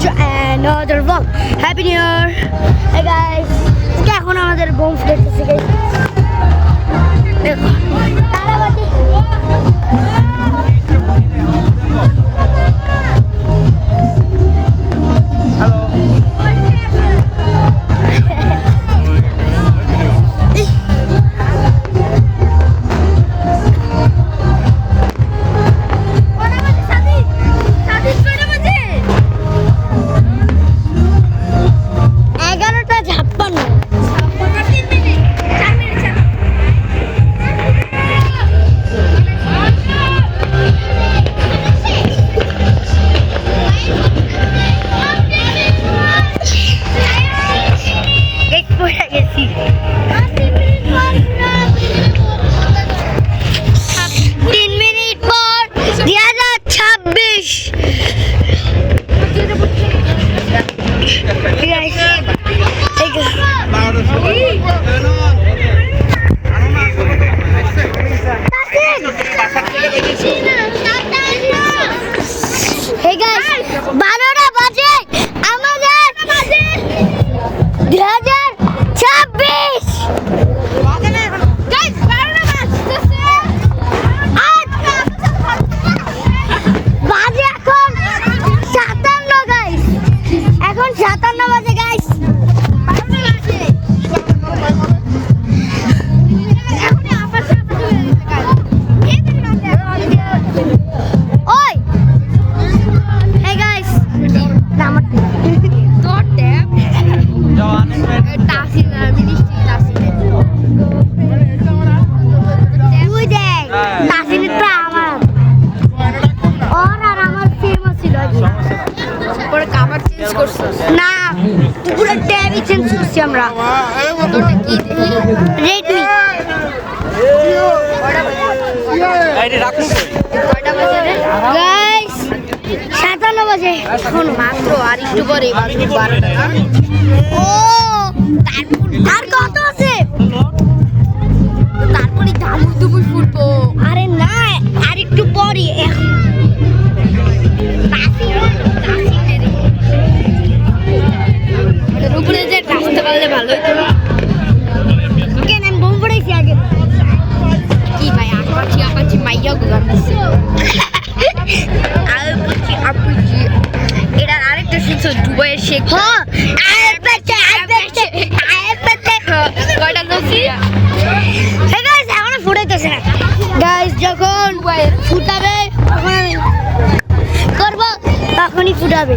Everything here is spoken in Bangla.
to another vlog. Happy New Year. Hey guys, এখন আমাদের বোম ফুটেছে গাইস। দেখো তারাবাতি। Hey guys, 12টা বাজে আমাদের 2026 গাইস 12টা বাজতেছে বাজে এখন 57 গাইস এখন 57 বাজে গাইস 12টা বাজে এখন আপাতত ওই hey guys নামত তোর ট্যাব টাসি না মিষ্টি টাসি তুই দেখ টাসি তো আমার আর আমার ফেমাস ছিল পরে কভার চেঞ্জ করছিস না পুরো ট্যাবই চেঞ্জ করছি আমরা তোরটা কি রেডমি আইডি রাখুন কয়টা বাজে রে গাইস 57 বাজে এখন মাত্র আর একটু পরে বাজবে 12টা না ও আর কত আছে তারপরে দামুর দুপুর ফুটবো আরে না আর একটু পরে উপরে যে রাস্তা পারলে ভালো হতো কেন আমি বোম পড়েছি আগে কি ভাই আপাচি মাইয়া গুলাম দিছে আপুজি এটা আরেকটা শিখছো দুবাইয়ের শেখ হ্যাঁ কয়টা দছি হে গাইস এখন ফুটাইতেছে না গাইস যখন ফুটাবে তখন করব তখনই ফুটাবে